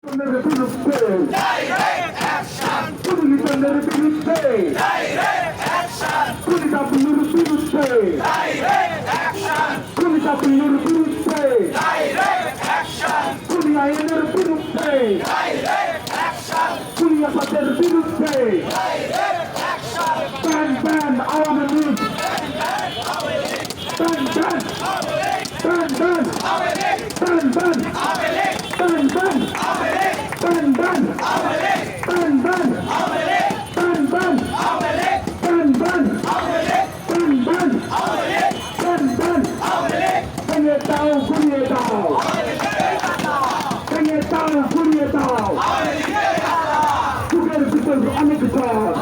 Direct action! Direct action! Direct action! Direct action! Direct action! Direct action! Ban ban Aওয়ামী League ban ban ban ban ban ban ban ban ban ban ban ban ban ban ban ban ভেঙে দাও ঘুরিয়ে দাও ভেঙে দাও ঘুরিয়ে দাও যুগের ভিতর অনেক ঝড়